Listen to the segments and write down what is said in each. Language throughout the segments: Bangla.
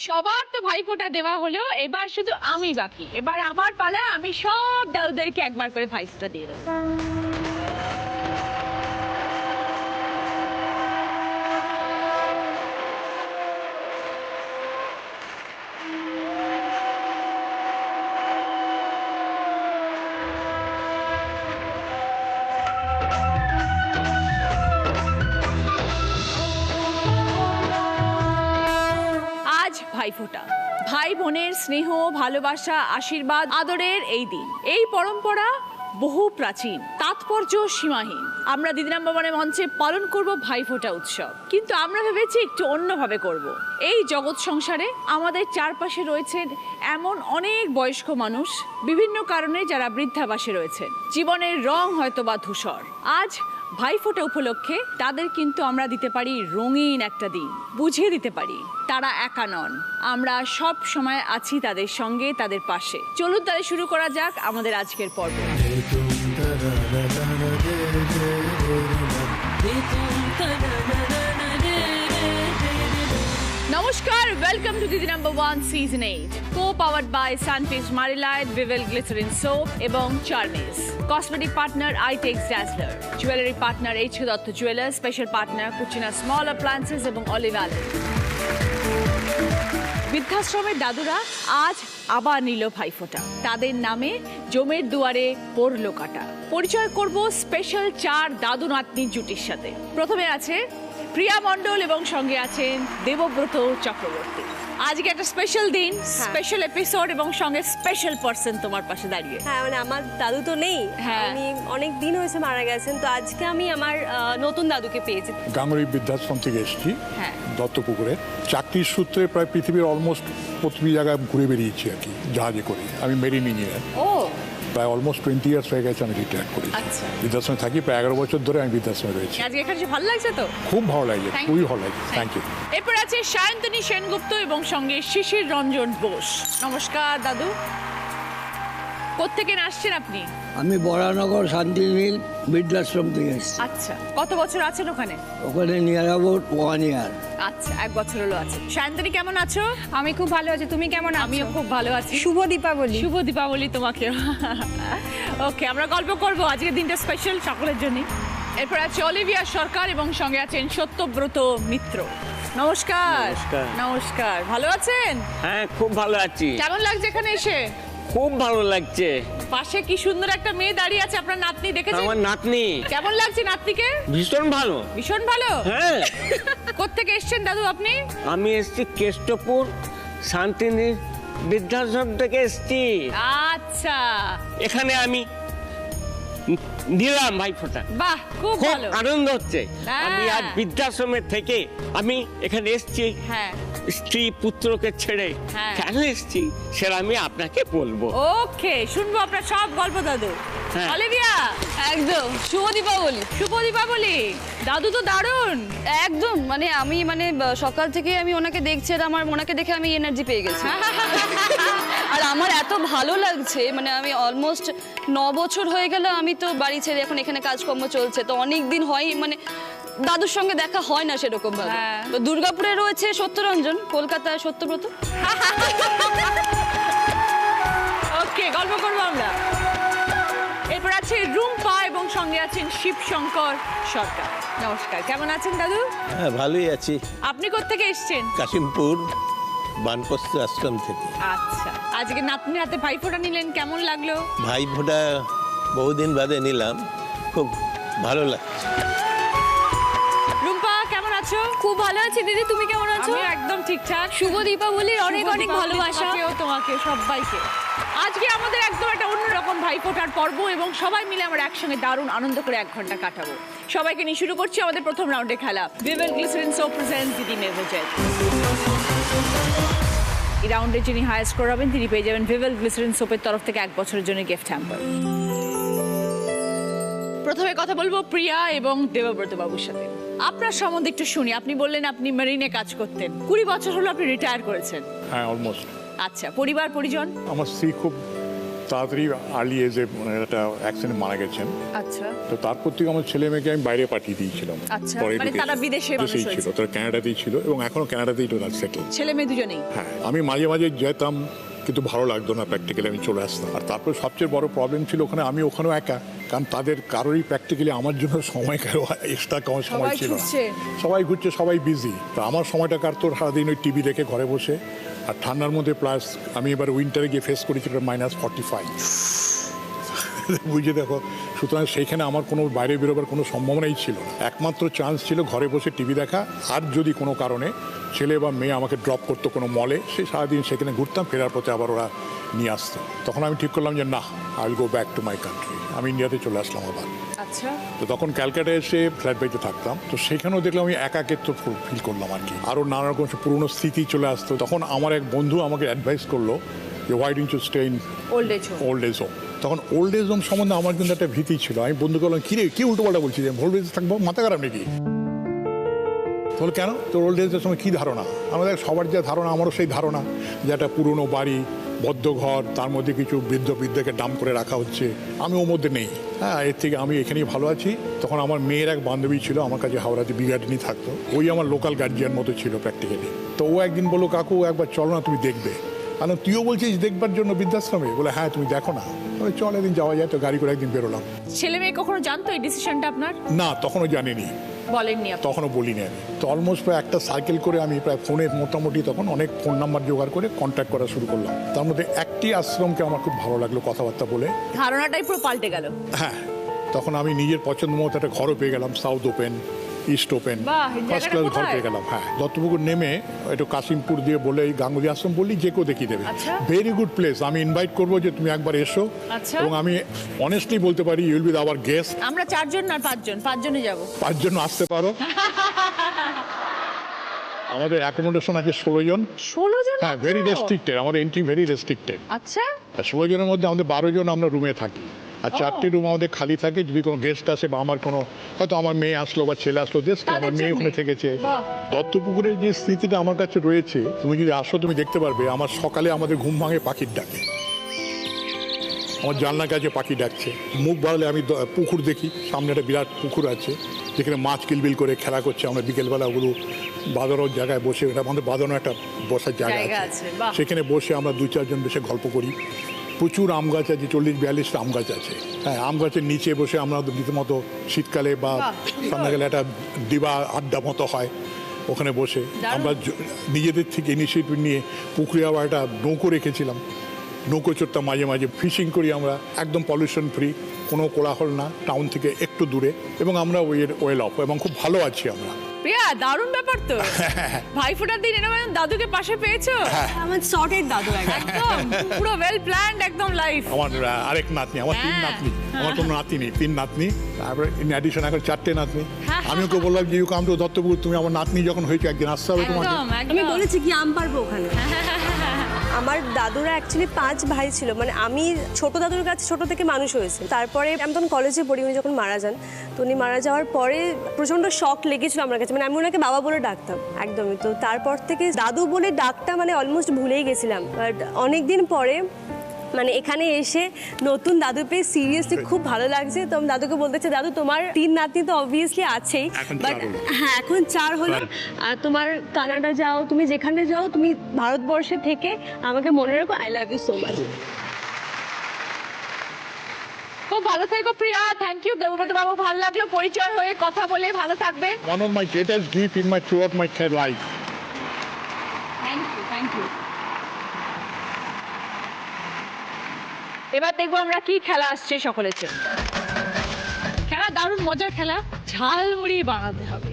সবার তো ভাইফোঁটা দেওয়া হলো, এবার শুধু আমি বাকি। এবার আমার পালা, আমি সব দাদুদেরকে একবার করে ভাইফোঁটা দিয়ে দেবো। আজ ভাইফোঁটা, ভাই বোনের স্নেহ, ভালোবাসা, আশীর্বাদ, আদরের এই দিন। এই পরম্পরা বহু প্রাচীন, তাৎপর্য সীমাহীন। আমরা দিদি নাম্বার ওয়ানের মঞ্চে পালন করব ভাইফোঁটা উৎসব, কিন্তু আমরা ভেবেছি একটু অন্যভাবে করব। এই জগৎ সংসারে আমাদের চারপাশে রয়েছেন এমন অনেক বয়স্ক মানুষ, বিভিন্ন কারণে যারা বৃদ্ধাবাসে রয়েছেন। জীবনের রং হয়তো বা ধূসর। আজ ভাইফোঁটা উপলক্ষে তাদের কিন্তু আমরা দিতে পারি রঙিন একটা দিন, বুঝিয়ে দিতে পারি তারা একা নন, আমরা সব সময় আছি তাদের সঙ্গে, তাদের পাশে। চলুন তাহলে শুরু করা যাক আমাদের আজকের পর্ব। নমস্কার, ওয়েলকাম টু দিদি number one season 8, co-powered by Sunfish Marilite, Vivel Glycerin Soap এবং Charmes. Cosmetic partner iTex Dazzler, jewelry partner H.K. Dotto Jewelers, special partner Cucina Small Appliances এবং Olive Allen. বৃদ্ধাশ্রমের দাদুরা আজ আবার নিল ভাইফোঁটা। তাদের নামে জমের দুয়ারে পড়লো কাটা। পরিচয় করব স্পেশাল 4 দাদু নাতনির জুটির সাথে। প্রথমে আছে প্রিয়া মণ্ডল এবং সঙ্গে আছেন দেবব্রত চক্রবর্তী। আজকে একটা স্পেশাল দিন, স্পেশাল এপিসোড এবং সঙ্গে স্পেশাল পারসন তোমার পাশে দাঁড়িয়ে। হ্যাঁ, মানে আমার দাদু তো নেই, আমি অনেক দিন হয়েছে মারা গেছেন, তো আজকে আমি আমার নতুন দাদুকে পেয়েছি। গাঙ্গুলি বৃদ্ধাশ্রম থেকে এসেছি, দত্তপুকুরে। চাকরির সূত্রে প্রায় পৃথিবীর অলমোস্ট প্রতিটি জায়গায় ঘুরে বেরিয়েছি আর কি, জাহাজে করে। আমি মেরিন ইঞ্জিনিয়ার। ও, প্রায় অলমোস্ট 20 ইয়ার্স হয়ে গেছে আমি রিটায়ার করি। আচ্ছা। বৃদ্ধাশ্রমে থাকি প্রায় 11 বছর ধরে আমি বৃদ্ধাশ্রমে রয়েছি। আজকে এখানে ভালো লাগছে তো? খুব ভালো লাগে, Thank খুবই you. ভালো লাগে। Thank you. এরপর আছে সায়ন্তনী সেনগুপ্ত এবং সঙ্গে শিশির রঞ্জন বোস। নমস্কার দাদু, কোত্থেকে আসছেন আপনি? আমি বরানগর শান্তিনীল বৃদ্ধাশ্রম থেকে এসেছি। আচ্ছা, কত বছর আছেন ওখানে? ওখানে নিয়ার অ্যাবাউট 1 ইয়ার। আচ্ছা, 1 বছর হলো আছে। সায়ন্তনী কেমন আছো? আমি খুব ভালো আছি, তুমি কেমন আছো? আমিও খুব ভালো আছি। শুভ দীপাবলি। শুভ দীপাবলি তোমাকে। ওকে, আমরা গল্প করব, আজকের দিনটা স্পেশাল সকলের জন্য। এরপর আছে অলিভিয়া সরকার এবং সঙ্গে আছেন সত্যব্রত মিত্র। নমস্কার। নমস্কার, ভালো আছেন? হ্যাঁ, খুব ভালো আছি। কেমন লাগছে এখানে এসে? খুব ভালো লাগছে। পাশে কি সুন্দর একটা মেয়ে দাঁড়িয়ে আছে, আপনার নাতনি দেখেছেন? আমার নাতনি। কেমন লাগছে নাতনিকে? ভীষণ ভালো। ভীষণ ভালো। হ্যাঁ। কোত্থেকে এসেছেন দাদু আপনি? আমি এসেছি কেষ্টপুর শান্তিনীর বৃদ্ধাশ্রম থেকে এসেছি। আচ্ছা, এখানে আমি দিলাম ভাইফোঁটা। বাহ, খুব খুব ভালো। আনন্দ হচ্ছে। হ্যাঁ। আমি আজ বৃদ্ধাশ্রমের থেকে আমি এখানে এসেছি হ্যাঁ, স্ত্রী পুত্রকে ছেড়ে। হ্যাঁ। কেন এসেছি সেটা আমি আপনাকে বলবো। ওকে, শুনবো আপনার সব গল্প দাদু। হ্যাঁ। অলিভিয়া, একদম শুভ দীপাবলি। শুভ দীপাবলি। দাদু তো দারুণ। একদম, মানে আমি সকাল থেকে আমি ওনাকে দেখছি আর আমার ওনাকে দেখে আমি এনার্জি পেয়ে গেছি। আর আমার এত ভালো লাগছে, মানে আমি অলমোস্ট 9 বছর হয়ে গেল আমি তো বাড়ি ছেড়ে এখন এখানে কাজকর্ম চলছে, তো অনেক দিন হয়, মানে দাদুর সঙ্গে দেখা হয় না সেরকম ভাবে। হ্যাঁ। তো দুর্গাপুরে রয়েছে সত্যরঞ্জন, কলকাতায় সত্যব্রত। ওকে, গল্প করবো আমরা। এরপর আছে রুম্পা এবং সঙ্গে আছেন শিবশঙ্কর সরকার। নমস্কার, কেমন আছেন দাদু? হ্যাঁ, ভালোই আছি। আপনি কোত্থেকে এসেছেন? কাশিমপুর বানপস্ত আশ্রম থেকে। আচ্ছা, আজকে নাতনির হাতে ভাইফোঁটা নিলেন, কেমন লাগলো? ভাইফোঁটা বহুদিন বাদে নিলাম, খুব ভালো লাগছে। রুম্পা, কেমন আছো? খুব ভালো আছি দিদি, তুমি কেমন আছো? আমি একদম ঠিকঠাক। শুভ দীপাবলির অনেক শুভ অনেক দীপাবলি ভালোবাসা। তোমাকেও, তোমাকে, সবাইকে। আজকে আমাদের একদম একটা অন্যরকম ভাইফোঁটার পর্ব এবং সবাই মিলে আমরা একসঙ্গে দারুণ আনন্দ করে 1 ঘন্টা কাটাবো। সবাইকে নিয়ে শুরু করছি আমাদের প্রথম রাউন্ডে খেলা। ভিভেল গ্লিসারিন সোপ প্রেজেন্টস দিদি মেভেজেট। এই রাউন্ডে যিনি হাইয়েস্ট স্কোর হবেন তিনি পেয়ে যাবেন ভিভেল গ্লিসারিন সোপের তরফ থেকে 1 বছরের জন্য গিফট হ্যাম্পার। প্রথমে কথা বলবো প্রিয়া এবং দেবব্রত বাবুর সাথে। আপনার সম্বন্ধে একটু শুনি। আপনি বললেন আপনি মেরিনে কাজ করতেন, 20 বছর হলো আপনি রিটায়ার করেছেন। হ্যাঁ, অলমোস্ট। আচ্ছা, পরিবার পরিজন? আমার স্ত্রী খুব তাড়াতাড়ি আর্লি এজে একটা অ্যাক্সিডেন্ট মারা গেছেন। আচ্ছা তো তারপর থেকে আমার ছেলে মেয়েকে আমি বাইরে পাঠিয়ে দিয়েছিলাম। আচ্ছা, পরে মানে education- তারা বিদেশে মানুষ দেশেই ছিল, হয়েছে। তারা কানাডাতেই ছিল এবং এখনো কানাডাতেই টোটাল সেটেল। ছেলে মেয়ে দুজনেই? হ্যাঁ, আমি মাঝে মাঝে যেতাম কিন্তু ভালো লাগতো না, প্র্যাকটিক্যালি আমি চলে আসতাম। আর তারপর সবচেয়ে বড় প্রবলেম ছিল ওখানে আমি ওখানেও একা, কারণ তাদের কারোরই প্র্যাকটিক্যালি আমার জন্য সময় এক্সট্রা সময় সবাই ছিল না। ঘুরছে। সবাই ঘুরছে, সবাই বিজি। তো আমার সময়টা কাটতো সারাদিন ওই টিভি দেখে ঘরে বসে। আর ঠান্ডার মধ্যে প্লাস আমি এবার উইন্টারে গিয়ে ফেস করেছি -45। বুঝে দেখো, সুতরাং সেইখানে আমার কোনো বাইরে বেরোবার কোনো সম্ভাবনাই ছিল না। একমাত্র চান্স ছিল ঘরে বসে টিভি দেখা, আর যদি কোনো কারণে ছেলে বা মেয়ে আমাকে ড্রপ করতো কোনো মলে, সে সারাদিন সেখানে ঘুরতাম, ফেরার পথে আবার ওরা নিয়ে আসতো। তখন আমি ঠিক করলাম যে না, I will go back to my country. আমি ইন্ডিয়াতে চলে আসলাম আবার। আচ্ছা তো তখন ক্যালকাটায় এসে ফ্ল্যাট বাড়িতে থাকতাম। তো সেখানেও দেখলাম আমি একাকিত্ব ফিল করলাম আর কি। আরও নানা রকম পুরনো স্মৃতি চলে আসতো। তখন আমার এক বন্ধু আমাকে অ্যাডভাইস করলো যে why don't you stay in old age home. Old age home. তখন ওল্ড এজ হোম সম্বন্ধে আমার কিন্তু একটা ভীতি ছিল। আমি বন্ধুকে বললাম, কিরে কি উল্টোপাল্টা বলছি, যে ওল্ড এজ থাকবো, মাথা খারাপ নাকি? তাহলে কেন, তোর ওল্ড এজের সময় কী ধারণা? আমাদের সবার যা ধারণা, আমারও সেই ধারণা যে একটা পুরনো বাড়ি, বদ্ধ ঘর, তার মধ্যে কিছু বৃদ্ধকে ডাম করে রাখা হচ্ছে। আমি ওর মধ্যে নেই। হ্যাঁ, এর থেকে আমি এখানেই ভালো আছি। তখন আমার মেয়ের এক বান্ধবী ছিল আমার কাছে, হাওড়াতে বিগার্ডেনই থাকতো। ওই আমার লোকাল গার্জিয়ান মতো ছিল প্র্যাকটিক্যালি। তো ও একদিন বললো, কাকু একবার চলো না, তুমি দেখবে। আর তুইও বলছিস দেখবার জন্য বৃদ্ধাশ্রমে? বলে হ্যাঁ, তুমি দেখো না। বলে চল একদিন যাওয়া যায়। তো গাড়ি করে একদিন বেরোলাম। ছেলে মেয়ে কখনো জানতো এই ডিসিশনটা আপনার? না, তখনও জানিনি, বলেননি আপনি? তখনও বলিনি আমি। তো অলমোস্ট প্রায় একটা সাইকেল করে আমি প্রায় ফোনে মোটামুটি তখন অনেক ফোন নাম্বার জোগাড় করে কন্ট্যাক্ট করা শুরু করলাম। তার মধ্যে একটি আশ্রমকে আমার খুব ভালো লাগলো কথাবার্তা বলে। ধারণাটাই পুরো পাল্টে গেল। হ্যাঁ, তখন আমি নিজের পছন্দ মতো একটা ঘরও পেয়ে গেলাম, সাউথ ওপেন, ইস্ট ওপেন, বাহ, এই ফার্স্ট জায়গাটা ক্লাস ঘর কোথায়? পেয়ে গেলাম। হ্যাঁ, দত্তপুকুর নেমে একটু কাশিমপুর দিয়ে বলে এই গাঙ্গুলি আশ্রম বললি যে কেউ দেখিয়ে দেবে। আচ্ছা। Very good place. আমি ইনভাইট করবো যে তুমি একবার এসো। আচ্ছা। এবং আমি অনেস্টলি বলতে পারি, you will be our guest. আমরা 4 জন না 5 জন? 5 জনই যাবো। 5 জন আসতে পারো। আমাদের অ্যাকোমোডেশন আছে 16 জন। 16 জন? হ্যাঁ, ভেরি রেস্ট্রিক্টেড, আমাদের এন্ট্রি ভেরি রেস্ট্রিক্টেড। আচ্ছা 16 জনের মধ্যে আমাদের 12 জন আমরা রুমে থাকি। আর 4টি রুম আমাদের খালি থাকে। যদি কোনো গেস্ট আসে বা আমার কোনো, হয়তো আমার মেয়ে আসলো বা ছেলে আসলো, গেস্ট, আমার মেয়ে ওখানে থেকেছে। দত্তপুকুরের যে স্মৃতিটা আমার কাছে রয়েছে, তুমি যদি আসো তুমি দেখতে পারবে। আমার সকালে আমাদের ঘুম ভাঙে পাখির ডাকে। আমার জানলার কাছে পাখি ডাকছে। মুখ বাড়ালে আমি পুকুর দেখি, সামনে একটা বিরাট পুকুর আছে যেখানে মাছ কিলবিল করে খেলা করছে। আমরা বিকেলবেলা ওগুলো বাঁধানোর জায়গায় বসে, এটা আমাদের বাঁধানো একটা বসার জায়গা জায়গা আছে, আছে, বাহ। সেখানে বসে আমরা 2-4 জন বসে গল্প করি। প্রচুর আম গাছ আছে, 40-42টা আম গাছ আছে। হ্যাঁ, আম গাছের নিচে বসে আমরা রীতিমতো শীতকালে বা সন্ধ্যাকালে একটা দিবা আড্ডা মতো হয় ওখানে বসে। আমরা নিজেদের থেকে ইনিশিয়েটিভ নিয়ে পুকুরে আবার একটা নৌকো রেখেছিলাম। নৌকো চড়তাম মাঝে মাঝে, ফিশিং করি আমরা, একদম পলিউশন ফ্রি, কোনো কোলাহল না, টাউন থেকে একটু দূরে। এবং আমরা ওয়েল অফ এবং খুব ভালো আছি আমরা। প্রিয়া, দারুণ ব্যাপার তো। ভাইফোঁটার দিন এরকম দাদুকে পাশে পেয়েছো? আমার শর্টের দাদু একদম পুরো ওয়েল প্ল্যান্ড, একদম লাইফ। আমার আরেক নাতনি, আমার 3 নাতনি। আমার কোনো নাতি নেই, 3 নাতনি। তারপরে ইন অ্যাডিশন এখন 4টে নাতনি। আমি ওকে বললাম যে ইউ কাম টু দত্তপুকুর, তুমি আমার নাতনি যখন হয়েছে একদিন আসতে হবে তোমাকে। একদম আমি বলেছি কি আম পারবো ওখানে। আমার দাদুরা অ্যাকচুয়ালি 5 ভাই ছিল, মানে আমি ছোট দাদুর কাছে ছোট থেকে মানুষ হয়েছে। তারপরে আমি তখন কলেজে পড়ি, উনি যখন মারা যান, তো উনি মারা যাওয়ার পরে প্রচণ্ড শক লেগেছিল আমার কাছে। মানে আমি ওনাকে বাবা বলে ডাকতাম একদমই। তো তারপর থেকে দাদু বলে ডাকটা মানে অলমোস্ট ভুলেই গেছিলাম। বাট অনেকদিন পরে মানে এখানে এসে নতুন দাদু পেয়ে সিরিয়াসলি খুব ভালো লাগছে। তো আমি দাদুকে বলতে চাই, দাদু তোমার 3 নাতনি তো অবভিয়াসলি আছেই, এখন বাট 4 হলো। হ্যাঁ এখন 4 হলো। আর তোমার কানাডা যাও, তুমি যেখানে যাও, তুমি ভারতবর্ষে থেকে আমাকে মনে রাখো। I love you so much. খুব ভালো থেকো প্রিয়া, থ্যাংক ইউ। দেবব্রত বাবু, ভালো লাগলো পরিচয় হয়ে, কথা বলে। ভালো থাকবে। One of my greatest gift in my throughout my life. Thank you, thank you. এবার দেখবো আমরা কি খেলা আসছে সকলের জন্য। খেলা দারুণ মজার খেলা, ঝালমুড়ি বানাতে হবে।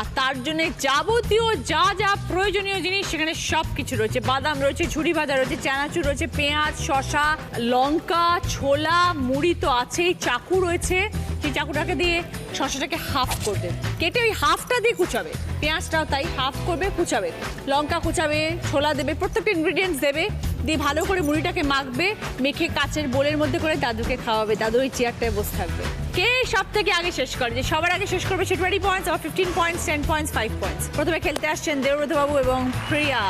আর তার জন্য যাবতীয় যা যা প্রয়োজনীয় জিনিস সেখানে সব কিছু রয়েছে। বাদাম রয়েছে, ঝুড়ি ভাজা রয়েছে, চানাচুর রয়েছে, পেঁয়াজ, শসা, লঙ্কা, ছোলা, মুড়ি তো আছেই, চাকু রয়েছে। সেই চাকুটাকে দিয়ে শসাটাকে হাফ করবে, কেটে ওই হাফটা দিয়ে কুচাবে। পেঁয়াজটাও তাই হাফ করবে, কুচাবে। লঙ্কা কুচাবে, ছোলা দেবে, প্রত্যেকটা ইনগ্রিডিয়েন্টস দেবে, দিয়ে ভালো করে মুড়িটাকে মাখবে, মেখে কাচের বোলের মধ্যে করে দাদুকে খাওয়াবে। দাদু ওই চেয়ারটায় বসে থাকবে। কে সব থেকে আগে শেষ করে, যে সবার আগে শেষ করবে সে 20 পয়েন্টস, আর 15 পয়েন্টস, 10 পয়েন্টস, 5 পয়েন্টস। প্রথমে খেলতে আসছেন দেবব্রত বাবু এবং প্রিয়া।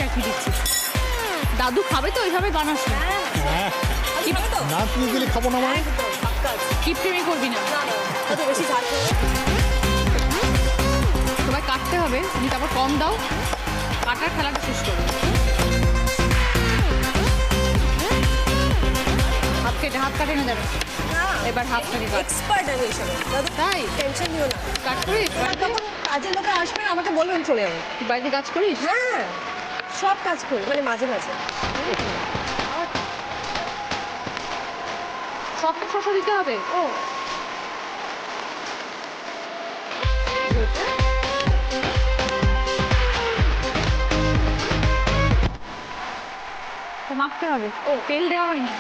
রাখি দিচ্ছি। দাদু খাবে তো ওইভাবে বানাস না। হ্যাঁ কি তো না তুই গেলে খাবো না মানে কিপটেমি করবি না। দাদু বেশি ঝাল খাবে না। সবাই কাটতে হবে, তুমি তারপর কম দাও, কাটার খেলাটা শেষ করো। হাত কাটে না যাবে, এবার হাত কাটে কাট। এক্সপার্ট আমি এসবে দাদু, তাই টেনশন নিও না। কাট করিস? তখন কাজের লোকরা আসবে আমাকে বলবেন চলে যাবো। তুই বাড়িতে কাজ করিস? হ্যাঁ সব কাজ করি, মানে মাঝে মাঝে। সবটা শসা দিতে হবে। ও মাখতে হবে। ও তেল দেওয়া হয়নি।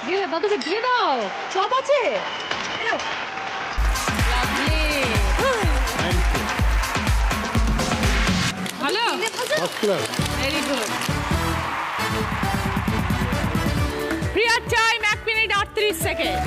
দিয়ে দাও, দাদুকে দিয়ে দাও। সব আছে। ভালো, ফার্স্ট ক্লাস। Very good. প্রিয়ার টাইম 1 মিনিট 38 সেকেন্ড।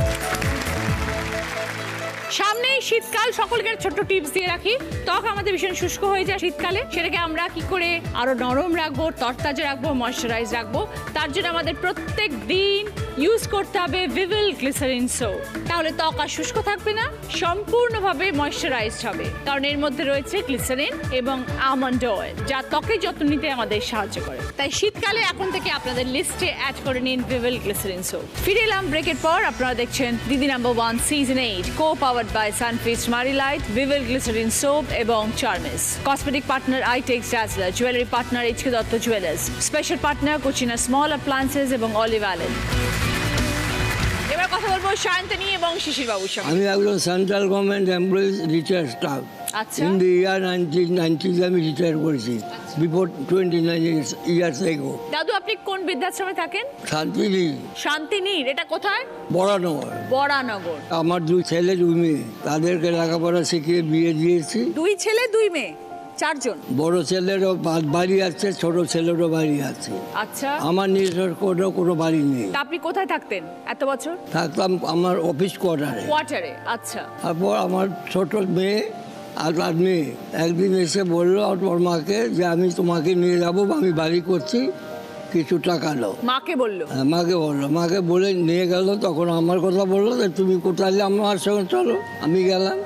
সামনেই শীতকাল, সকলকে ছোট্ট টিপস দিয়ে রাখি। ত্বক আমাদের ভীষণ শুষ্ক হয়ে যায় শীতকালে, সেটাকে আমরা কি করে আরো নরম রাখবো, তরতাজা রাখবো, ময়শ্চারাইজ রাখবো, তার জন্য আমাদের প্রত্যেক দিন ইউজ করতে হবে ভিভিল গ্লিসারিন সোপ। তাহলে ত্বক আর শুষ্ক থাকবে না, সম্পূর্ণভাবে ময়শ্চারাইজড হবে, কারণ এর মধ্যে রয়েছে গ্লিসারিন এবং আমন্ড অয়েল, যা ত্বকের যত্ন নিতে আমাদের সাহায্য করে। তাই শীতকালে এখন থেকে আপনাদের লিস্টে অ্যাড করে নিন ভিভিল গ্লিসারিন সোপ। ফিরে এলাম ব্রেকের পর। আপনারা দেখছেন Didi number 1 season 8, co powered by Sunfeast Marie Light, Vivel glycerin soap এবং Charmis. Cosmetic partner Eyetex Dazzler, jewellery partner HK Dutta jewellers, special partner Cucina small appliances এবং অলিভ অয়েল। এবার কথা বলবো সায়ন্তনী এবং শিশির বাবুর সঙ্গে। আমি একজন central government employees retire staff. আচ্ছা। ইন দি ইয়ার 1990 আমি রিটায়ার করেছি, বিফোর 29 ইয়ার্স এগো। দাদু আপনি কোন বৃদ্ধাশ্রমে থাকেন? শান্তিনীল, শান্তিনীর। এটা কোথায়? বড়ানগর। বরানগর। আমার 2 ছেলে 2 মেয়ে, তাদেরকে লেখাপড়া শিখিয়ে বিয়ে দিয়েছি। 2 ছেলে 2 মেয়ে, 4 জন। বড় ছেলেরও বাড়ি আছে, ছোট ছেলেরও বাড়ি আছে। আচ্ছা, আমার নিজস্ব কোনো বাড়ি নেই। তা আপনি কোথায় থাকতেন এত বছর? থাকতাম আমার অফিস কোয়ার্টারে। কোয়ার্টারে। আচ্ছা, তারপর আমার ছোট মেয়ে আর তার মেয়ে একদিন এসে বললো ওর মাকে যে আমি তোমাকে নিয়ে যাবো, আমি বাড়ি করছি, কিছু টাকা নাও। মাকে বললো? হ্যাঁ, মাকে বললো। মাকে বলে নিয়ে গেল, তখন আমার কথা বললো যে তুমি কোথায়, আমার সঙ্গে চলো। আমি গেলাম,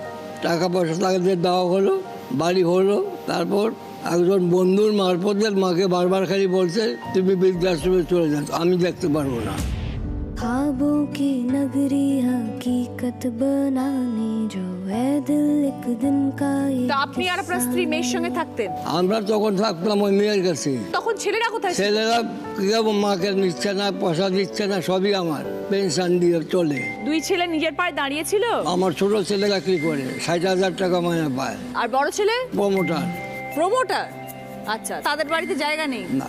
টাকা পয়সা তাদের দেওয়া হলো, বাড়ি হলো। তারপর একজন বন্ধুর মারফতের মাকে বারবার খালি বলছে তুমি বৃদ্ধাশ্রমে চলে যাও, আমি দেখতে পারবো না। ख्वाबों की नगरी हकीकत बनाने जो है दिल एक दिन का ये তা আপনি আর আপনার স্ত্রী মেয়ের সঙ্গে থাকতেন? আমরা তখন থাকতাম ওই মেয়ের কাছে। তখন ছেলেরা কোথায় ছিল? ছেলেরা কেউ মাকে নিচ্ছে না, পয়সা দিচ্ছে না, সবই আমার পেনশন দিয়ে চলে। 2 ছেলে নিজের পায়ে দাঁড়িয়েছিল? আমার ছোট ছেলে চাকরি করে 60,000 টাকা মাইনে পায়, আর বড় ছেলে? প্রমোটার। প্রমোটার। আচ্ছা, তাদের বাড়িতে জায়গা নেই? না,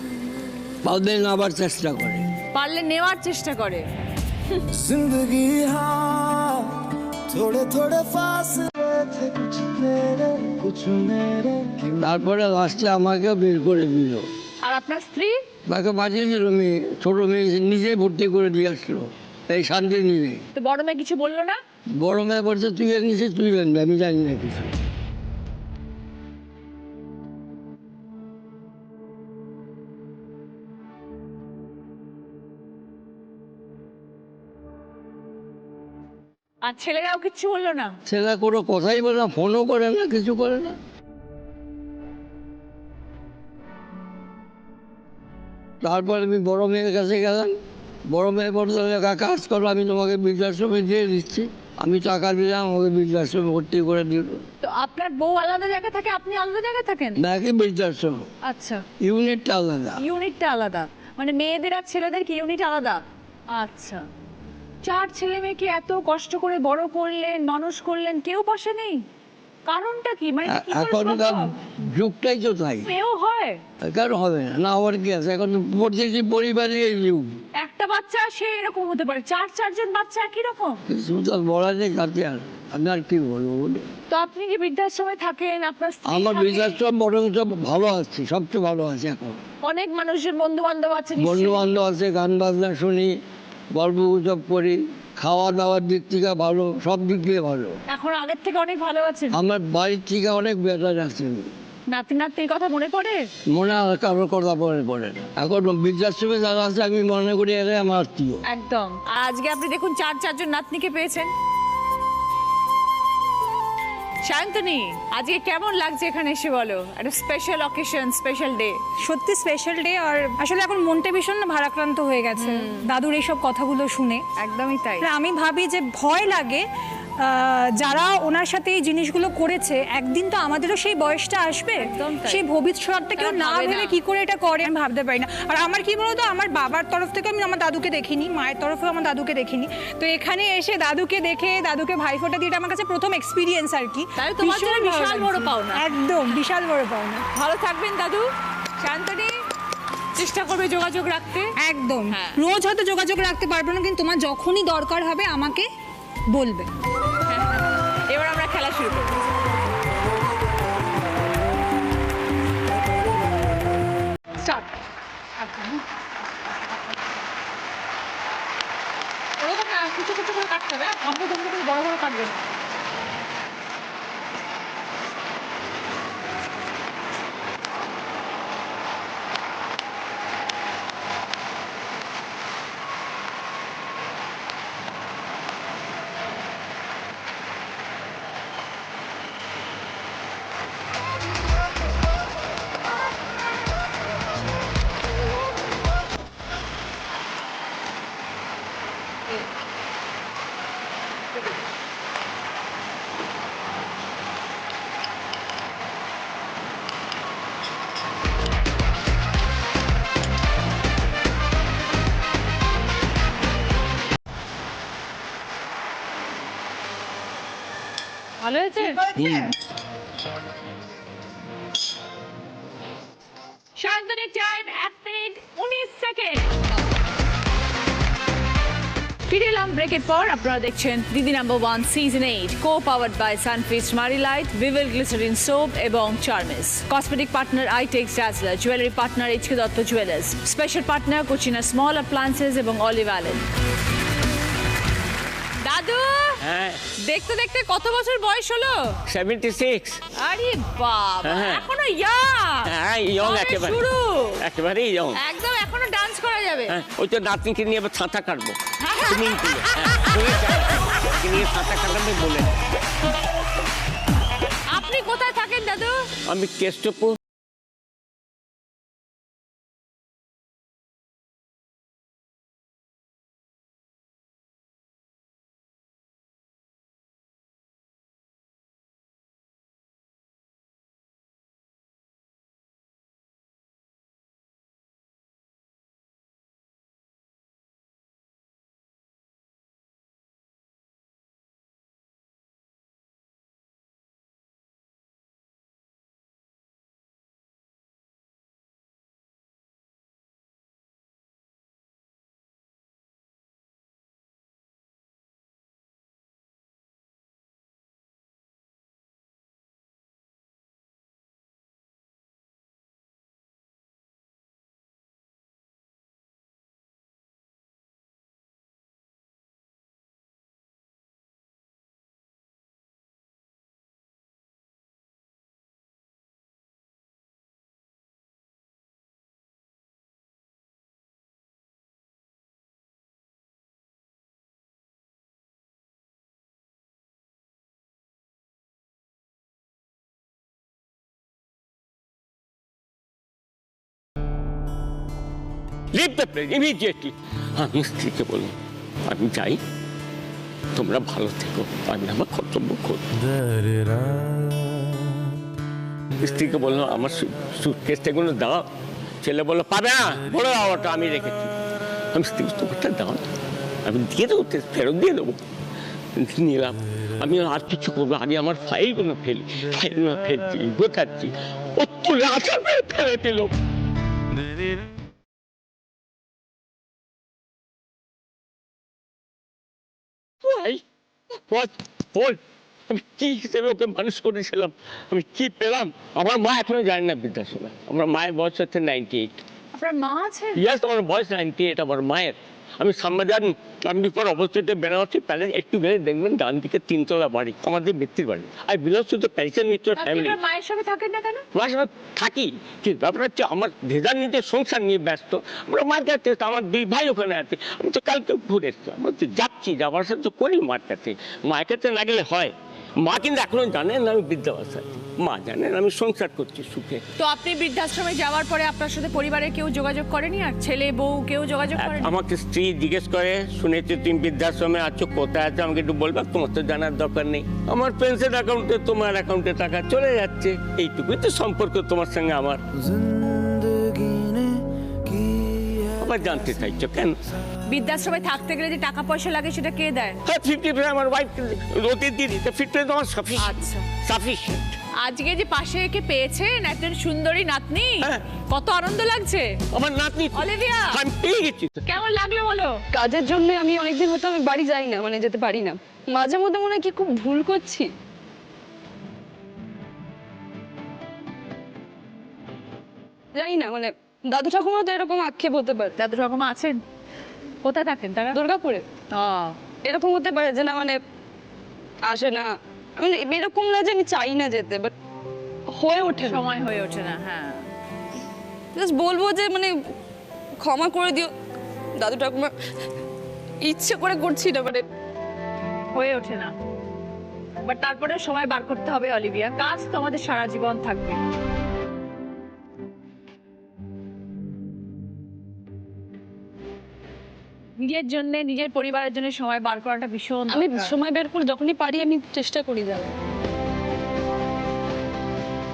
পারলে আবার চেষ্টা করে। পারলে নেওয়ার চেষ্টা করে। जिंदगी हाँ थोड़े थोड़े फासले थे कुछ मेरे তারপরে লাস্টে আমাকে বের করে দিল। আর আপনার স্ত্রী? তাকে পাঠিয়েছিল মেয়ে, ছোট মেয়ে নিজে ভর্তি করে দিয়ে আসলো এই শান্তি নিয়ে। তো বড় মেয়ে কিছু বললো না? বড় মেয়ে বলছে তুই নিশ্চয় তুই জানবি, আমি জানি না কিছু। আর ছেলেরাও কিছু বললো না? ছেলে কোনো কথাই বলে না, ফোনও করে না, কিছু করে না। তারপর আমি বড় মেয়ের কাছে গেলাম, বড় মেয়ে বলতে কাজ করো, আমি তোমাকে বৃদ্ধাশ্রমে দিয়ে দিচ্ছি। আমি টাকা দিলাম, আমাকে বৃদ্ধাশ্রমে ভর্তি করে দিল। তো আপনার বউ আলাদা জায়গায় থাকে, আপনি আলাদা জায়গায় থাকেন? নাকি বৃদ্ধাশ্রম আচ্ছা, ইউনিটটা আলাদা। ইউনিটটা আলাদা, মানে মেয়েদের আর ছেলেদের কি ইউনিট আলাদা? আচ্ছা। 4 ছেলে মেয়েকে এত কষ্ট করে বড় করলেন, মানুষ করলেন, কেউ পাশে নেই? কারণটা কি? মানে কি করে এখনকার সম্ভব? যুগটাই তো তাই। মেয়েও হয়? কেন হবে না? না হওয়ার কি আছে? এখন প্রত্যেকটি পরিবারে এই যুগ। একটা বাচ্চা সে এরকম হতে পারে, 4 জন বাচ্চা একই রকম? কিছু তো বলা নেই, কাছে আর আমি আর কি বলবো বলি? তো আপনি কি বৃদ্ধাশ্রমে থাকেন, আপনার স্ত্রী আমার থাকে? বৃদ্ধাশ্রম বরঞ্চ ভালো আছে, সবচেয়ে ভালো আছে এখন। অনেক মানুষের বন্ধু বান্ধব আছে বন্ধু নিশ্চয়ই। বান্ধব আছে, গান বাজনা শুনি, গল্প গুজব করি, খাওয়া দাওয়ার দিক থেকে ভালো, সব দিক দিয়ে ভালো। এখন আগের থেকে অনেক ভালো আছেন? আমার বাড়ির থেকে অনেক বেটার আছে। নাতি নাতনির কথা মনে পড়ে? মনে হয় কারোর কথা মনে পড়ে না। এখন বৃদ্ধাশ্রমে যারা আছে আমি মনে করি এরা আমার আত্মীয়। একদম। আর আজকে আপনি দেখুন চারজন নাতনিকে পেয়েছেন। শান্তনী, আজকে কেমন লাগছে এখানে এসে বলো? একটা স্পেশাল অকেশন, স্পেশাল ডে। সত্যি স্পেশাল ডে। আর আসলে এখন মনটা ভীষণ ভারাক্রান্ত হয়ে গেছে দাদুর এইসব কথাগুলো শুনে। একদমই তাই। আমি ভাবি যে ভয় লাগে যারা ওনার সাথে এই জিনিসগুলো করেছে, একদিন তো আমাদেরও সেই বয়সটা আসবে, একদম তাই। সেই ভবিষ্যৎটা কেউ তারা না ভাবে ভেবে না। কি করে এটা করে আমি ভাবতে পারি না। আর আমার কি বলতো, আমার বাবার তরফ থেকে আমি আমার দাদুকে দেখিনি, মায়ের তরফেও আমার দাদুকে দেখিনি। তো এখানে এসে দাদুকে দেখে, দাদুকে ভাইফোঁটা দিয়ে, এটা আমার কাছে প্রথম এক্সপিরিয়েন্স আর কি। তাহলে তোমার জন্য ভীষণ ভালো বিশাল বড় লাগছে। পাওনা। একদম বিশাল বড় পাওনা। ভালো থাকবেন দাদু। শান্তনী, চেষ্টা করবে যোগাযোগ রাখতে। একদম। হ্যাঁ। রোজ হয়তো যোগাযোগ রাখতে পারবো না, কিন্তু তোমার যখনই দরকার হবে আমাকে বলবে। এবার আমরা খেলা শুরু করব। স্টার্ট। ওরকম না, কিছু কিছু করে কাটতে হবে। ধম্প ধম্প করে বড় বড় কাটবে না। ভালো হয়েছে? শান্তনীর টাইম 1 মিনিট 19 সেকেন্ড। ফিরে এলাম ব্রেকের পর। আপনারা দেখছেন Didi number 1 season 8, co powered by Sunfeast Marie Light, Vivel glycerin soap এবং Charmis. Cosmetic partner Eyetex Dazzler, jewellery partner HK Dutta jewellers, special partner Cucina small appliances এবং অলিভ অয়েল। দাদু, হ্যাঁ, দেখতে দেখতে কত বছর বয়স হলো? 76। আরে বাবা, হ্যাঁ। এখনো ইয়াং। হ্যাঁ, ইয়ং একেবারে, শুরু একেবারে ইয়ং। একদম, এখনো ডান্স করা যাবে। হ্যাঁ, ওই তো নাতনিকে নিয়ে আবার ছাতা কাটবো হ্যাঁ। সুইমিং পুলে। ওকে নিয়ে ছাতা কাটাবে বলে। আপনি কোথায় থাকেন দাদু? আমি Keshtopur. Leave the place immediately. আমি স্ত্রীকে বললাম আমি যাই, তোমরা ভালো থেকো, আমি আমার কর্তব্য করব। স্ত্রীকে বললাম আমার সুটকেসটা এগুলো দাও। ছেলে বললো পাবে না, বড় ওটা আমি রেখেছি। আমি স্ত্রীকে তোমারটা দাও, আমি দিয়ে দেবো, ফেরত দিয়ে দেবো। নিলাম। আমি আর কিছু করবো, আগে আমার ফাইলগুলো ফেলি, ফাইলগুলো ফেলছি, গোছাচ্ছি, ও তুলে আসার ফেলে দিল। What? আমি কি হিসেবে ওকে মানুষ করেছিলাম, আমি কি পেলাম। আমার মা এখনো জানে না বৃদ্ধাশ্রমে। আমার মায়ের বয়স হচ্ছে 98। আপনার মা আছে? ইয়াস, আমার বয়স 98 আমার মায়ের। আমি সামনেদান বিপর অবস্থিত বেনারসি প্যালেস, একটু গেলে দেখবেন ডান দিকে 3 তলা বাড়ি, আমাদের ব্যক্তির বাড়ি। আই বিলংস টু দ্য প্যারিসন মিত্র ফ্যামিলি। মায়ের সঙ্গে থাকেন না কেন? মায়ের সঙ্গে থাকি, কিন্তু ব্যাপার হচ্ছে আমার ভেজাল নিজের সংসার নিয়ে ব্যস্ত। আমরা মার কাছে, আমার 2 ভাই ওখানে আছে। আমি তো কালকে ঘুরে এসছি, আমি তো যাচ্ছি, যাওয়ার সাথে তো করি মার কাছে। মায়ের কাছে না গেলে হয়? মা কিন্তু এখনো জানেন আমি বৃদ্ধাবস্থায় আছি, মা জানেন আমি সংসার করছি সুখে। তো আপনি বৃদ্ধাশ্রমে যাওয়ার পরে আপনার সাথে পরিবারের কেউ যোগাযোগ করেনি? আর ছেলে বউ কেউ যোগাযোগ করেনি? আমাকে স্ত্রী জিজ্ঞেস করে, শুনেছি তুমি বৃদ্ধাশ্রমে আছো, কোথায় আছো, আমাকে একটু বলবা? তোমার তো জানার দরকার নেই, আমার পেনশন অ্যাকাউন্টে তোমার অ্যাকাউন্টে টাকা চলে যাচ্ছে, এইটুকুই তো সম্পর্ক তোমার সঙ্গে আমার। আবার জানতে চাইছো কেন? বৃদ্ধাশ্রমে থাকতে গেলে যে টাকা পয়সা লাগে সেটা কে দেয়? হ্যাঁ, 50% আমার ওয়াইফ রোদে দিয়ে দিতে, 50% আমার আচ্ছা। সাফিসিয়েন্ট। আজকে যে পাশে একে পেয়েছেন, একজন সুন্দরী নাতনি, হ্যাঁ। কত আনন্দ লাগছে। আমার নাতনি অলিভিয়া, আমি পেয়ে গেছি। কেমন লাগলো বলো? কাজের জন্য আমি অনেকদিন হয়তো আমি বাড়ি যাই না, মানে যেতে পারি না। মাঝে মধ্যে মনে হয় কি খুব ভুল করছি। জানি না, মানে দাদু ঠাকুমা তো এরকম আক্ষেপ হতে পারে। দাদু ঠাকুমা আছেন? কোথায় থাকেন তারা? দুর্গাপুরে। এরকম হতে পারে যে না, মানে আসে না, আমি এরকম না যে আমি চাই না যেতে, বাট হয়ে ওঠে না, সময় হয়ে ওঠে না। হ্যাঁ, জাস্ট বলবো যে মানে ক্ষমা করে দিও দাদু ঠাকুমা, ইচ্ছে করে করছি না, মানে হয়ে ওঠে না। বাট তারপরে সময় বার করতে হবে অলিভিয়া, কাজ তো আমাদের সারা জীবন থাকবে। নিজের জন্য, নিজের পরিবারের জন্য সময় বার করাটা ভীষণ আমি দরকার। সময় বের করে যখনই পারি আমি চেষ্টা করি যাওয়ার।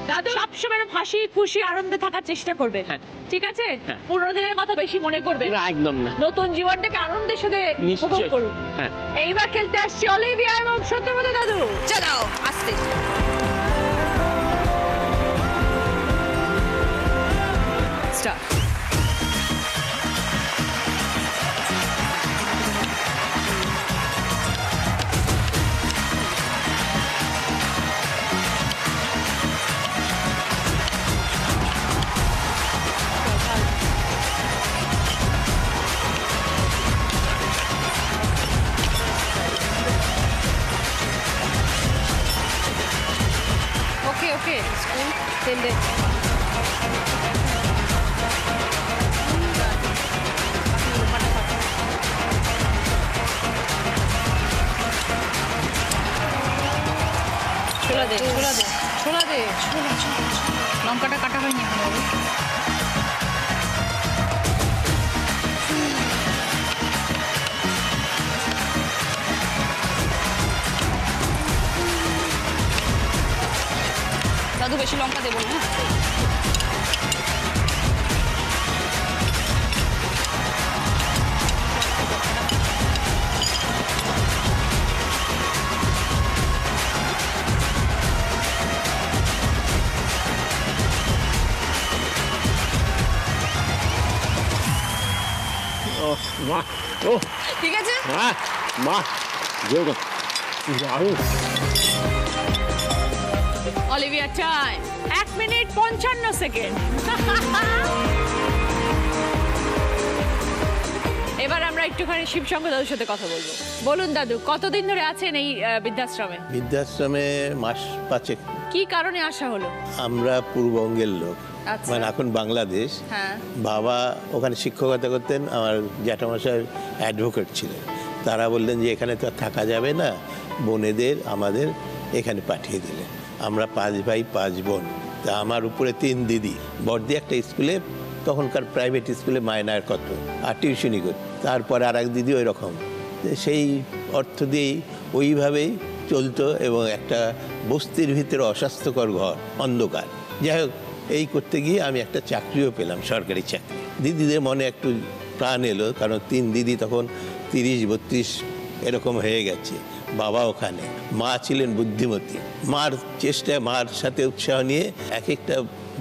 দাদু সবসময় হাসি খুশি আনন্দে থাকার চেষ্টা করবে, ঠিক আছে? পুরোনো দিনের কথা বেশি মনে করবে না, একদম না। নতুন জীবনটাকে আনন্দের সাথে উপভোগ নিশ্চয়ই। করুন। হ্যাঁ। এইবার খেলতে আসছি অলিভিয়া এবং সত্যব্রত দাদু। চলো আসতে। স্টার্ট। ওকে ওকে, স্কুল খেললে ছোলা দে, ছোলা দে, ছোলা দে, লঙ্কাটা কাটা হয়নি এখনো। দাদু বেশি লঙ্কা দেবো না। মা, ও ঠিক আছে, মা, মা, যোগ দারুণ। Olivia time 1 minute 55 second. এবার আমরা একটুখানি শিবশঙ্কর দাদুর সাথে কথা বলবো। বলুন দাদু, কতদিন ধরে আছেন এই বৃদ্ধাশ্রমে? বৃদ্ধাশ্রমে মাস 5 কি কারণে আসা হলো? আমরা পূর্ববঙ্গের লোক, আচ্ছা। মানে এখন বাংলাদেশ। হ্যাঁ। বাবা ওখানে শিক্ষকতা করতেন, আমার জ্যাঠামশাই অ্যাডভোকেট ছিলেন। তারা বললেন যে এখানে তো আর থাকা যাবে না, বোনেদের আমাদের এখানে পাঠিয়ে দিলেন। আমরা 5 ভাই 5 বোন। তা আমার উপরে 3 দিদি। বড়দি একটা স্কুলে, তখনকার প্রাইভেট স্কুলে মায়নার কত, আর টিউশনি করি। তারপর আর এক দিদি ওই রকম। সেই অর্থ দিয়েই ওইভাবেই চলতো, এবং একটা বস্তির ভিতরে অস্বাস্থ্যকর ঘর, অন্ধকার। যাই হোক, এই করতে গিয়ে আমি একটা চাকরিও পেলাম, সরকারি চাকরি। দিদিদের মনে একটু প্রাণ এলো, কারণ 3 দিদি তখন 30-32 এরকম হয়ে গেছে। বাবা ওখানে, মা ছিলেন বুদ্ধিমতী, মার চেষ্টায়, মার সাথে উৎসাহ নিয়ে এক একটা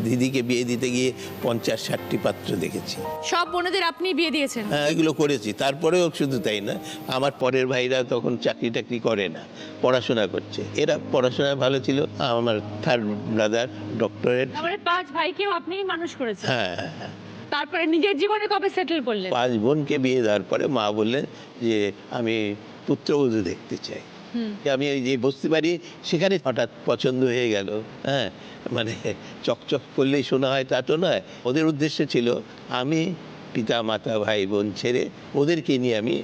দিদিকে বিয়ে দিতে গিয়ে 50-60টি পাত্র দেখেছি। সব বোনেদের আপনি বিয়ে দিয়েছেন? হ্যাঁ, এগুলো করেছি। তারপরেও শুধু তাই না, আমার পরের ভাইরা তখন চাকরি টাকরি করে না, পড়াশোনা করছে। এরা পড়াশোনায় ভালো ছিল। আমার থার্ড ব্রাদার ডক্টরেট। আমাদের 5 ভাইকেও আপনিই মানুষ করেছেন। হ্যাঁ হ্যাঁ হ্যাঁ। তারপরে নিজের জীবনে কবে সেটেল করলেন? 5 বোনকে বিয়ে দেওয়ার পরে মা বললেন যে আমি পুত্রবধূ দেখতে চাই। আমি এই যে বসতে পারি সেখানে হঠাৎ পছন্দ হয়ে গেল। হ্যাঁ, মানে চকচক করলেই শোনা হয় তা তো নয়। ওদের উদ্দেশ্য ছিল আমি পিতা মাতা ভাই বোন ছেড়ে ওদেরকে নিয়ে আমি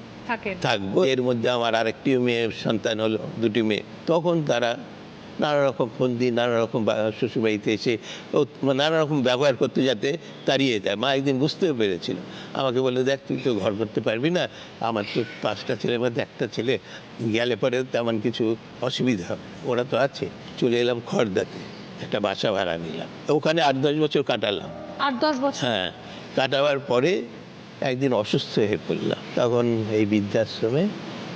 থাকবো। এর মধ্যে আমার আরেকটি মেয়ে সন্তান হলো, 2টি মেয়ে। তখন তারা নানা রকম ফন্দি, নানা রকম শ্বশুরবাড়িতে এসে নানা রকম ব্যবহার করতে যাতে তাড়িয়ে দেয়। মা একদিন বুঝতেও পেরেছিল, আমাকে বলে, দেখ তুই তো ঘর করতে পারবি না, আমার তো 5টা ছেলের মধ্যে একটা ছেলে গেলে পরে তেমন কিছু অসুবিধা হবে, ওরা তো আছে। চলে এলাম খড়দাতে, একটা বাসা ভাড়া নিলাম, ওখানে 8-10 বছর কাটালাম। 8-10 বছর? হ্যাঁ, কাটাবার পরে একদিন অসুস্থ হয়ে পড়লাম, তখন এই বৃদ্ধাশ্রমে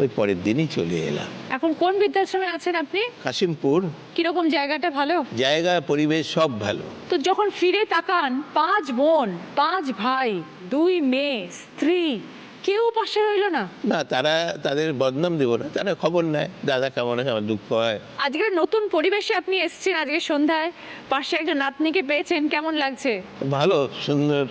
ওই পরের দিনই চলে এলাম। এখন কোন বৃদ্ধাশ্রমে আছেন আপনি? কাশিমপুর। কিরকম জায়গাটা? ভালো জায়গা, পরিবেশ সব ভালো। তো যখন ফিরে তাকান, 5 বোন, 5 ভাই, 2 মেয়ে, স্ত্রী, কেউ পাশে রইল না? না, তারা তাদের বদনাম দেব না, তারা খবর নেয়, দাদা কেমন আছে, আমার দুঃখ হয়। আজকে নতুন পরিবেশে আপনি এসেছেন, আজকে সন্ধ্যায় পাশে একটা নাতনিকে পেয়েছেন, কেমন লাগছে? ভালো, সুন্দর।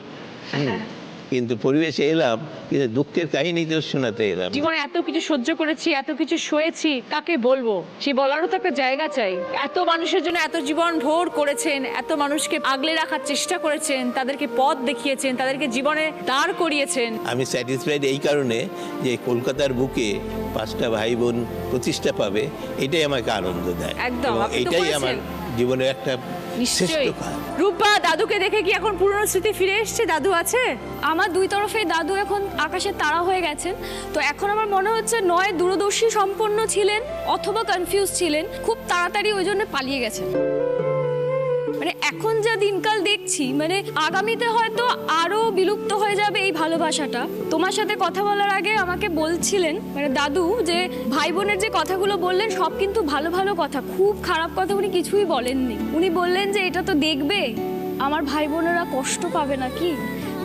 কিন্তু পরিবেশে এলাম, কিন্তু দুঃখের কাহিনী তো শোনাতে এলাম। জীবনে এত কিছু সহ্য করেছি, এত কিছু সয়েছি, কাকে বলবো? সে বলারও তো একটা জায়গা চাই। এত মানুষের জন্য এত জীবন ভোর করেছেন, এত মানুষকে আগলে রাখার চেষ্টা করেছেন, তাদেরকে পথ দেখিয়েছেন, তাদেরকে জীবনে দাঁড় করিয়েছেন। আমি স্যাটিসফাইড এই কারণে যে কলকাতার বুকে 5টা ভাই বোন প্রতিষ্ঠা পাবে, এটাই আমাকে আনন্দ দেয়। একদম, এবং আপনি তো এটাই করেছেন। আমার জীবনের একটা নিশ্চয়ই। শ্রেষ্ঠ কাজ। রূপা, দাদুকে দেখে কি এখন পুরনো স্মৃতি ফিরে এসেছে? দাদু আছে? আমার 2 তরফেই দাদু এখন আকাশের তারা হয়ে গেছেন। তো এখন আমার মনে হচ্ছে নয় দূরদর্শী সম্পন্ন ছিলেন অথবা কনফিউজ ছিলেন, খুব তাড়াতাড়ি ওই জন্য পালিয়ে গেছেন। মানে এখন যা দিনকাল দেখছি, মানে আগামীতে হয়তো আরো বিলুপ্ত হয়ে যাবে এই ভালোবাসাটা। তোমার সাথে কথা বলার আগে আমাকে বলছিলেন মানে দাদু যে ভাই বোনের যে কথাগুলো বললেন সব কিন্তু ভালো ভালো কথা, খুব খারাপ কথা উনি কিছুই বলেননি। উনি বললেন যে এটা তো দেখবে আমার ভাই বোনেরা কষ্ট পাবে নাকি।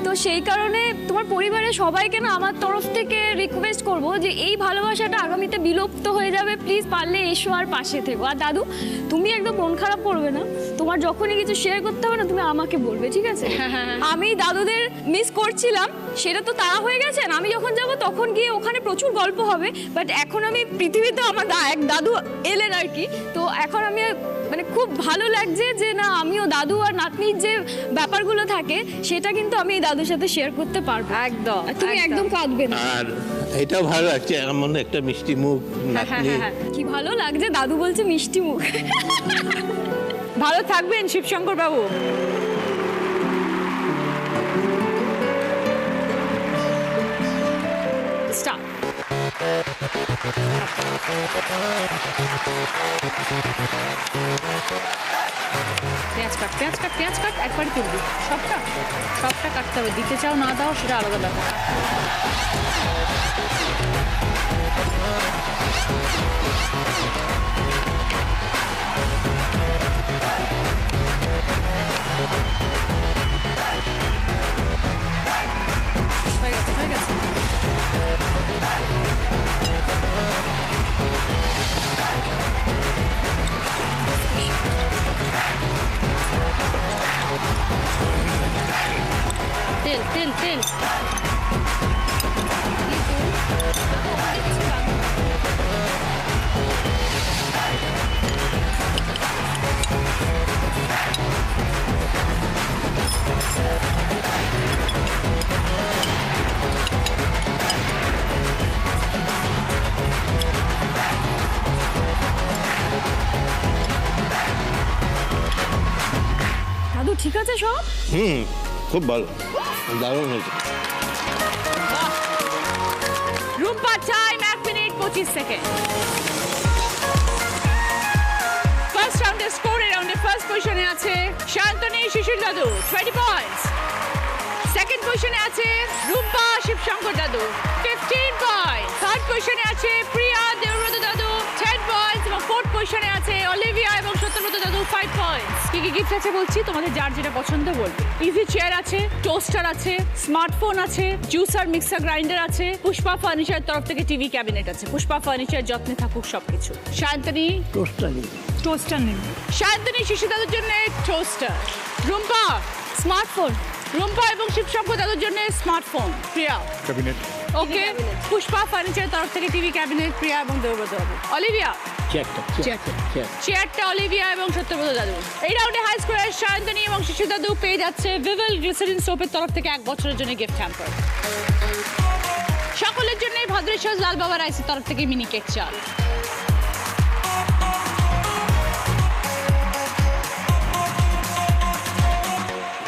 তো সেই কারণে তোমার পরিবারের সবাইকে না আমার তরফ থেকে রিকোয়েস্ট করব যে এই ভালোবাসাটা আগামীতে বিলুপ্ত হয়ে যাবে, প্লিজ পারলে এসো আর পাশে থেকো। আর দাদু, তুমি একদম মন খারাপ করবে না, তোমার যখনই কিছু শেয়ার করতে হবে না তুমি আমাকে বলবে, ঠিক আছে? আমি দাদুদের মিস করছিলাম, সেটা তো তারা হয়ে গেছেন। আমি যখন যাব তখন গিয়ে ওখানে প্রচুর গল্প হবে, বাট এখন আমি পৃথিবীতে আমার এক দাদু এলেন আর কি। তো এখন আমি মানে খুব ভালো লাগছে যে না, আমিও দাদু আর নাতনির যে ব্যাপারগুলো থাকে সেটা কিন্তু আমি এই দাদুর সাথে শেয়ার করতে পারবো। একদম, তুমি একদম কাঁদবে না। আর এটাও ভালো লাগছে, এমন একটা মিষ্টি মুখ নাতনি। কি ভালো লাগছে, দাদু বলছে মিষ্টি মুখ। ভালো থাকবেন শিবশঙ্কর বাবু। স্টপ। পেঁয়াজ কাট, পেঁয়াজ কাট, পেঁয়াজ কাট, একবারই তুলবি। সবটা সবটা কাটতে হবে, দিতে চাও না দাও সেটা আলাদা ব্যাপার। হয়ে গেছে, হয়ে গেছে। তেল তেল তেল। দাদু ঠিক আছে সব? খুব ভালো, দারুণ হয়েছে। Rumpa, time 1 minute 25 second. First রাউন্ডের স্কোরে রাউন্ডে ফার্স্ট পজিশনে আছে শান্তনী শিশির দাদু 20 পয়েন্টস। সেকেন্ড পজিশনে আছে রুম্পা শিবশঙ্কর দাদু 15 পয়েন্টস। থার্ড পজিশনে আছে প্রিয়া দেবব্রত দাদু 10 পয়েন্টস এবং ফোর্থ পজিশনে আছে অলিভিয়া এবং সত্যব্রত দাদু 5 পয়েন্টস। কি কি গিফট আছে বলছি, তোমাদের যার যেটা পছন্দ বলবে। ইজি চেয়ার আছে, টোস্টার আছে, স্মার্টফোন আছে, জুসার মিক্সার গ্রাইন্ডার আছে, পুষ্পা ফার্নিচার তরফ থেকে টিভি ক্যাবিনেট আছে। পুষ্পা ফার্নিচার যত্নে থাকুক সবকিছু। সায়ন্তনী টোস্টার নেই। সায়ন্তনী শিশু দাদুর জন্য টোস্টার। রুম্পা স্মার্টফোন। রুম্পা এবং শিবশঙ্কর দাদুর জন্য স্মার্টফোন। প্রিয়া ক্যাবিনেট। ওকে, পুষ্পা ফার্নিচার তরফ থেকে টিভি ক্যাবিনেট প্রিয়া এবং দেবব্রত দাদু। অলিভিয়া চেয়ারটা অলিভিয়া এবং সত্যব্রত দাদু। এই রাউন্ডে হাই স্কোয়ার সায়ন্তনী এবং শিশু দাদু পেয়ে যাচ্ছে ভিভেল গ্লিসারিন সোপের তরফ থেকে 1 বছরের জন্য গিফট হ্যাম্পার। সকলের জন্য ভদ্রেশ্বর লাল বাবা রাইসের তরফ থেকে মিনি কেক চাল।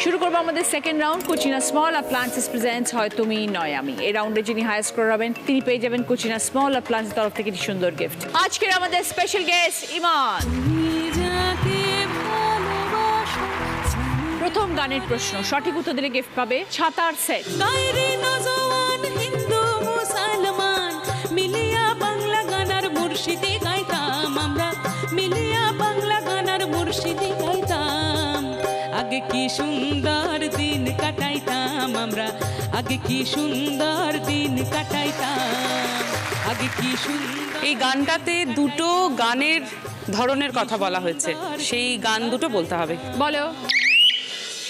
শুরু করবো আমাদের second round. Kutchina small appliances presents হয় তুমি নয় আমি। এই রাউন্ডে যিনি হাই স্কোর হবেন তিনি পেয়ে যাবেন কুচিনা স্মল অ্যাপ্লায়েন্সের তরফ থেকে একটি সুন্দর গিফট। আজকের আমাদের স্পেশাল গেস্ট ইমান। প্রথম গানের প্রশ্ন, সঠিক উত্তর দিলে গিফট পাবে ছাতার সেট। মিলিয়া বাংলা গানার মুর্শিদি গাইতাম আমরা, মিলিয়া বাংলা গানার মুর্শিদি গাইতাম। আগে কি সুন্দর দিন কাটাইতাম আমরা, আগে কি সুন্দর দিন কাটাইতাম, আগে কি সুন্দর। এই গানটাতে দুটো গানের ধরনের কথা বলা হয়েছে, সেই গান দুটো বলতে হবে। বলো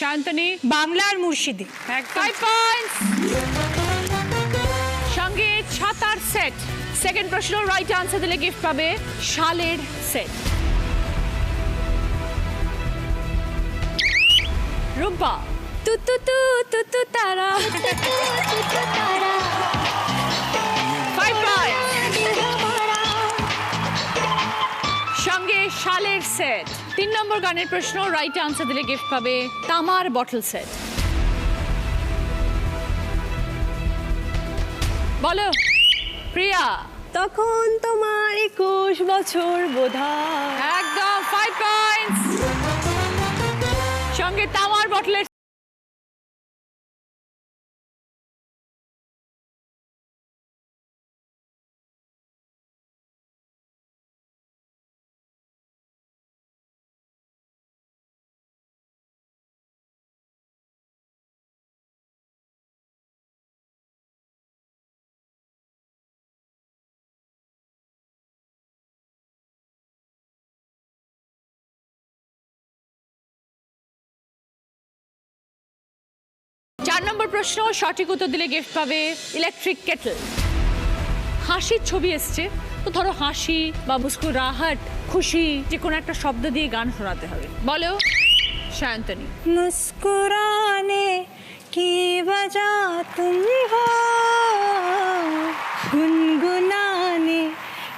শান্তনী। বাংলা আর মুর্শিদি। 5 পয়েন্টস। সঙ্গে ছাতার সেট। সেকেন্ড প্রশ্ন রাইট আনসার দিলে গিফট পাবে শালের সেট। রুম্পা। তু তু তু তু তু তারা 5 পয়েন্টস। সঙ্গে শালের সেট। 3 নম্বর গানের প্রশ্ন রাইট আনসার দিলে গিফট পাবে তামার বটল সেট। বলো প্রিয়া। তখন তোমার 21 বছর বোধহয়। একদম 5 পয়েন্টস। সঙ্গে তামার বটলের নম্বর প্রশ্ন সঠিক উত্তর দিলে গিফট পাবে ইলেকট্রিক কেটল। হাসির ছবি এসছে, তো ধরো হাসি বা মুস্কুরাহট, খুশি, যে কোনো একটা শব্দ দিয়ে গান শোনাতে হবে। বলো সায়ন্তনী। मुस्कुराने की वजह तुम हो, गुनगुनाने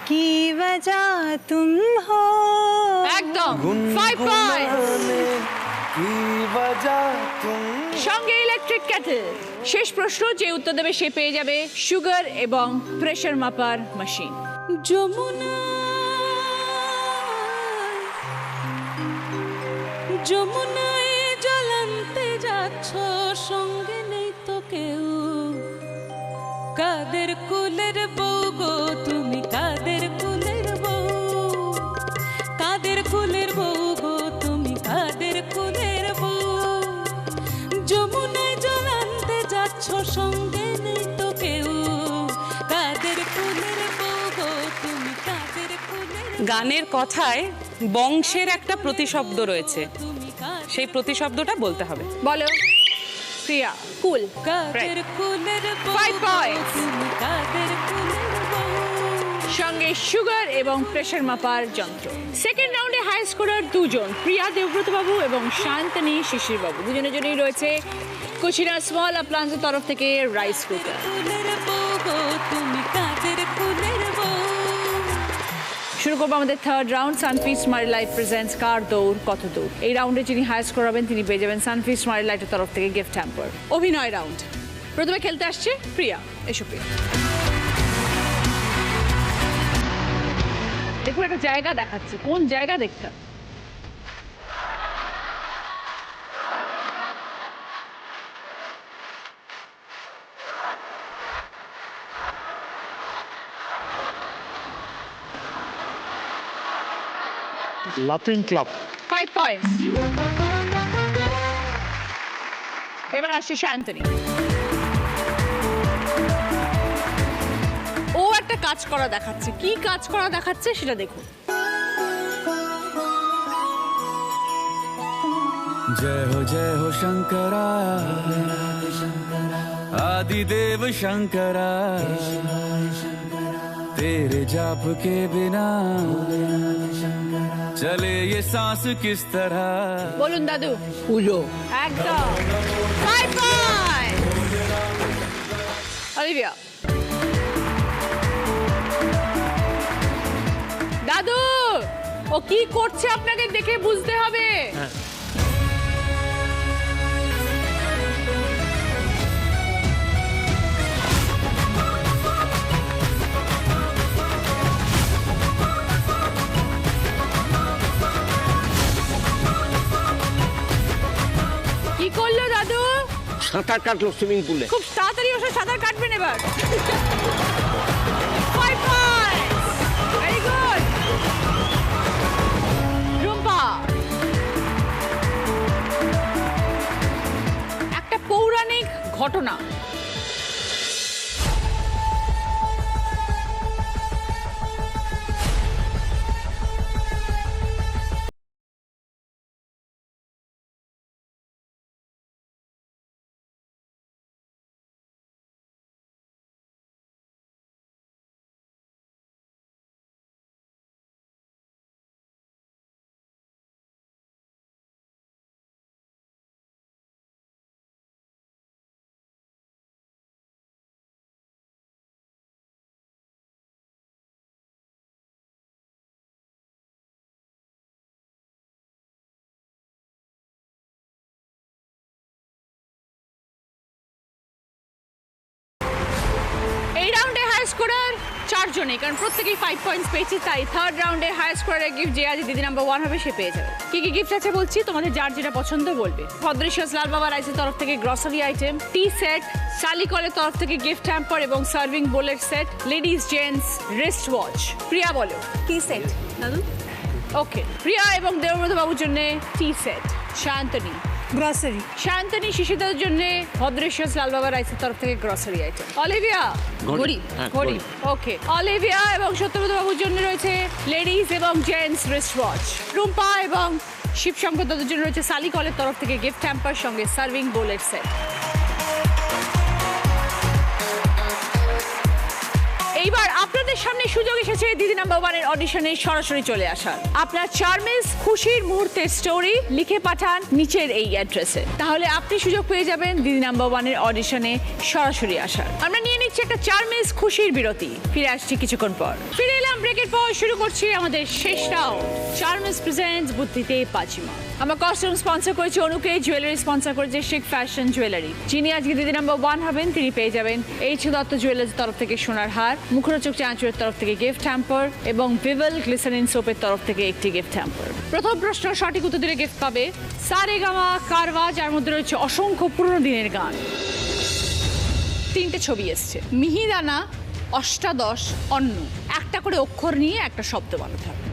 की वजह तुम हो। একদম 5 পয়েন্টস। की वजह तुम। সঙ্গে ইলেকট্রিক কেটল। শেষ প্রশ্ন, যে উত্তর দেবে সে পেয়ে যাবে সুগার এবং প্রেসার মাপার মেশিন। যমুনা যমুনায় জ্বলন্তে যাচ্ছ, সঙ্গে নেই তো কেউ। কাদের কুলের বউ গো তুমি, কাদের কুলের বউ, কাদের কুলের বউ গো তুমি, কাদের কুলের বউ। যমুনায় জ্বলন্তে যাচ্ছ, সঙ্গে নেই তো কেউ। কাদের কুলের বউ গো তুমি, কাদের কুলের। গানের কথায় বংশের একটা প্রতিশব্দ রয়েছে, সেই প্রতিশব্দটা বলতে হবে। বলো প্রিয়া। কুল। কাদের কুলের বউ 5 পয়েন্টস। তুমি, কাদের কুলের বউ। সঙ্গে সুগার এবং প্রেসার মাপার যন্ত্র। সেকেন্ড রাউন্ডে হাই স্কোরার দুজন, প্রিয়া দেবব্রত বাবু এবং শান্তনী শিশির বাবু। দুজনের জন্যই রয়েছে কুচিনা স্মল অ্যাপ্লায়েন্সের তরফ থেকে রাইস কুকার। কুলের বউ গো তুমি, কাদের কুলের বউ। শুরু করবো আমাদের third round. Sunfeast smile light presents কার দৌড় কত দৌড়। এই রাউন্ডে যিনি হাই স্কোর হবেন তিনি পেয়ে যাবেন সানফিস স্মাইল লাইটের তরফ থেকে গিফট হ্যাম্পার। অভিনয় রাউন্ড। প্রথমে খেলতে আসছে প্রিয়া। এসো প্রিয়া। দেখুন একটা জায়গা দেখাচ্ছে, কোন জায়গা দেখতে হবে? লাফিং ক্লাব। 5 পয়েন্টস। এবার আসছে শান্তনী। ও একটা কাজ করা দেখাচ্ছে, কি কাজ করা দেখাচ্ছে সেটা দেখুন। जय हो शंकरा आदिदेव शंकरा तेरे जाप के बिना चले ये सांस किस तरह। বলুন দাদু। পুজো। একদম। 5 পয়েন্ট। অলিভিয়া। দাদু, ও কি করছে আপনাকে দেখে বুঝতে হবে। কি করলো দাদু? সাঁতার কাটলো সুইমিং পুলে। খুব তাড়াতাড়ি ওসে সাঁতার কাটবেন এবার। 5 পয়েন্টস। Very good. রুম্পা, একটা পৌরাণিক ঘটনা। এই রাউন্ডে হাই স্কোরার 4 জনই, কারণ প্রত্যেকেই 5 পয়েন্টস পেয়েছে, তাই থার্ড রাউন্ডে হাই স্কোরারের গিফট যে আজ দিদি নাম্বার 1 হবে সে পেয়ে যাবে। কি কি গিফট আছে বলছি, তোমাদের যার যেটা পছন্দ বলবে। ভদ্রেশ্বর লাল বাবা রাইসের তরফ থেকে গ্রসারি আইটেম, টি সেট, শালিকলের তরফ থেকে গিফট হ্যাম্পার এবং সার্ভিং বোলের set, ladies gents wrist watch. Priya বলো। Tea set. দাদু। ওকে, প্রিয়া এবং দেবব্রত বাবুর জন্য টি সেট। শান্তনী। গ্রসারি। শান্তনী শিশুদের জন্য ভদ্রেশ্বর লাল বাবা রাইসের তরফ থেকে গ্রসারি আইটেম। অলিভিয়া। ঘড়ি। হ্যাঁ, ঘড়ি। ওকে, অলিভিয়া এবং সত্যব্রত বাবুর জন্য রয়েছে লেডিস এবং জেন্টস রিস্ট ওয়াচ। রুম্পা এবং শিবশঙ্কর দাদুর জন্য রয়েছে শালিকলের তরফ থেকে গিফট হ্যাম্পার সঙ্গে সার্ভিং বোলের সেট। এইবার আপনাদের সামনে সুযোগ এসেছে দিদি নাম্বার 1 এর অডিশনে সরাসরি চলে আসার। আপনার চার্মিস খুশির মুহূর্তের স্টোরি লিখে পাঠান নিচের এই অ্যাড্রেসে, তাহলে আপনি সুযোগ পেয়ে যাবেন দিদি নাম্বার 1 এর অডিশনে সরাসরি আসার। আমরা নিয়ে নিচ্ছি একটা চার্মিস খুশির বিরতি, ফিরে আসছি কিছুক্ষণ পর। ফিরে এলাম ব্রেকের পর, শুরু করছি আমাদের শেষ রাউন্ড। চার্মিস প্রেজেন্টস বুদ্ধিতে পাচিমা। আমার কস্টিউম স্পন্সর করেছে অনুকে, জুয়েলারি স্পন্সর করেছে শিক ফ্যাশন জুয়েলারি। যিনি আজকে দিদি নাম্বার 1 হবেন তিনি পেয়ে যাবেন এইচ দত্ত জুয়েলার্স তরফ থেকে সোনার হার, মুখরোচক চাঁচুরের তরফ থেকে গিফট হ্যাম্পার এবং ভিভেল গ্লিসারিন সোপের তরফ থেকে একটি গিফট হ্যাম্পার। প্রথম প্রশ্ন সঠিক উত্তর দিলে গিফট পাবে সারেগামা কারওয়া, যার মধ্যে রয়েছে অসংখ্য পুরনো দিনের গান। 3টে ছবি এসছে। মিহিদানা, অষ্টাদশ, অন্ন। একটা করে অক্ষর নিয়ে একটা শব্দ বানাতে হবে।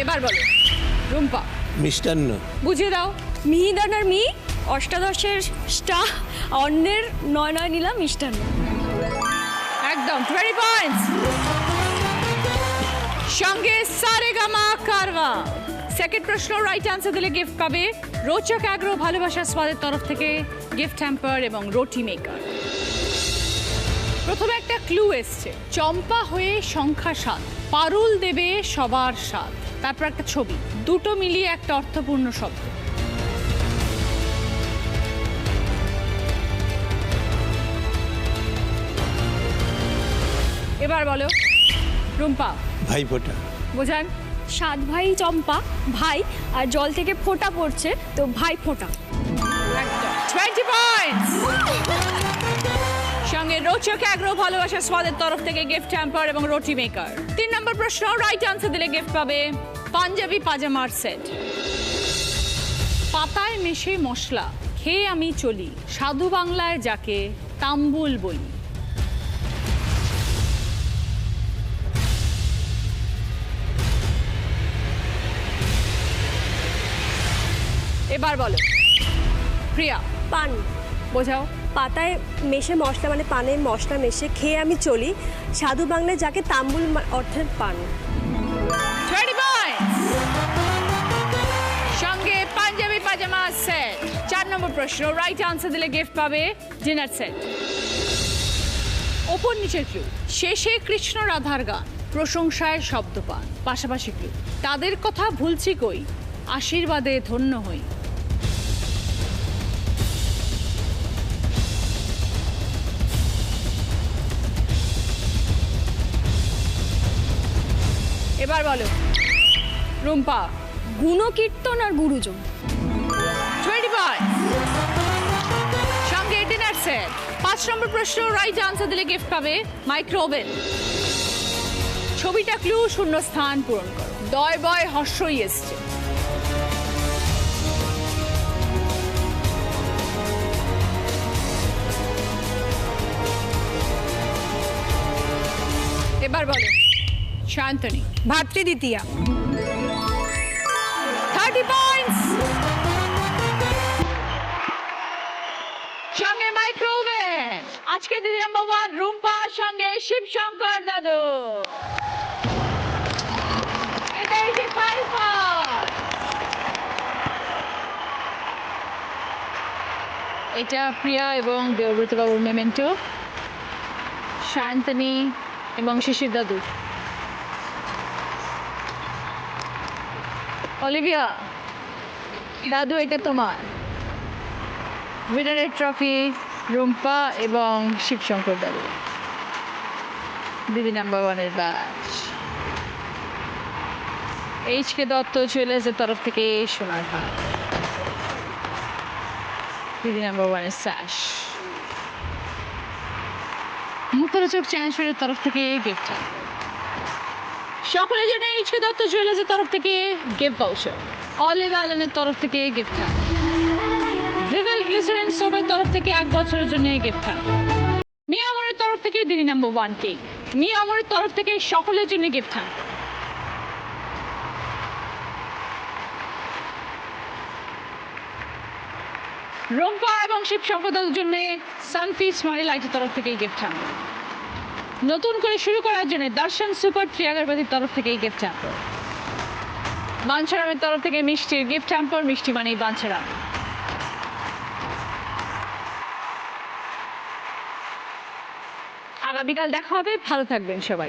এবার বলো রুম্পা। মিষ্টান্ন। বুঝিয়ে দাও। মিহিদানার মি, অষ্টাদশের স্টা, অন্যের 9 নিলাম মিষ্টান্ন। একদম 20 পয়েন্টস। সঙ্গে সারেগামা কারওয়া। সেকেন্ড প্রশ্ন রাইট আনসার দিলে গিফট পাবে রোচক অ্যাগ্রো ভালোবাসার স্বাদের তরফ থেকে গিফট হ্যাম্পার এবং রুটি মেকার। প্রথমে একটা ক্লু এসছে, চম্পা হয়ে সংখ্যা 7, পারুল দেবে সবার স্বাদ। তারপর একটা ছবি, দুটো মিলিয়ে একটা অর্থপূর্ণ শব্দ। এবার বলো রুম্পা। ভাইফোঁটা। বোঝান। 7 ভাই চম্পা, ভাই আর জল থেকে ফোঁটা পড়ছে তো ভাই ফোঁটা। 20 পয়েন্টস। সঙ্গে রোচক অ্যাগ্রো ভালোবাসার স্বাদের তরফ থেকে গিফট হ্যাম্পার এবং রুটি মেকার। 3 নম্বর প্রশ্ন রাইট আনসার দিলে গিফট পাবে পাঞ্জাবি পাজামার সেট। পাতায় মেশে মশলা, খেয়ে আমি চলি সাধু বাংলায় যাকে তাম্বুল বলি। এবার বলো প্রিয়া। পান। বোঝাও। পাতায় মেশে মশলা, মানে পানে মশলা মেশে খেয়ে আমি চলি সাধু বাংলায় যাকে তাম্বুল অর্থের পান। 20 points। সঙ্গে পাঞ্জাবি পাজামা সেট। 4 নম্বর প্রশ্ন, রাইট আনসার দিলে গিফট পাবে ডিনার সেট। ওপর নিচের ক্লু, শেষে কৃষ্ণ রাধার গান, প্রশংসায় শব্দ পান, পাশাপাশি ক্লু, তাদের কথা ভুলছি কই, আশীর্বাদে ধন্য হই। এবার বলো রুম্পা। গুণকীর্তন আর গুরুজন। 20 points। সঙ্গে ডিনার সেট। 5 নম্বর প্রশ্ন, রাইট আনসার দিলে গিফট পাবে মাইক্রো ওভেন। ছবিটা ক্লু, শূন্য স্থান পূরণ করো। দয় বয় হর্ষই এসছে। এবার বলো শান্তনী। ভাতৃদ্বিতীয়া। 30 points। সঙ্গে মাইক্রো ওভেন। আজকে দিদি নাম্বার 1 রুম্পা, সঙ্গে শিবশঙ্কর দাদু। এটা 85 points। এটা প্রিয়া এবং দেবব্রত বাবুর মেমেন্টো, শান্তনী এবং শিশির দাদু। অলিভিয়া দাদু, এটা তোমার উইনারের ট্রফি, রুম্পা এবং শিবশঙ্কর দাদু। দিদি নাম্বার 1-এর ব্যাচ। HK দত্ত জুয়েলার্সের তরফ থেকে সোনার হার, দিদি নাম্বার 1-এর স্যাশ। মুখরোচক চ্যানেলের তরফ থেকে গিফট। সকলের জন্য HK দত্ত জুয়েলার্সের তরফ থেকে গিফট ভাউচার, অলিভ আইল্যান্ডের তরফ থেকে গিফট, রিভেল গ্লিসারিন সোপের তরফ থেকে 1 বছরের জন্য গিফট, মিয়া আমরের তরফ থেকে দিদি নাম্বার 1 কেক, মিয়া আমরের তরফ থেকে সকলের জন্য গিফট। রুম্পা এবং শিবশঙ্কর দাদুর জন্য সানফি স্মাইল লাইটের তরফ থেকে গিফট। নতুন করে শুরু করার জন্য দর্শন সুপার ট্রি আগরবাতির তরফ থেকে গিফট হ্যাম্পার, বাঞ্ছারামের তরফ থেকে মিষ্টির গিফট হ্যাম্পার, মিষ্টি মানেই বাঞ্ছারাম। আগামীকাল দেখা হবে, ভালো থাকবেন সবাই।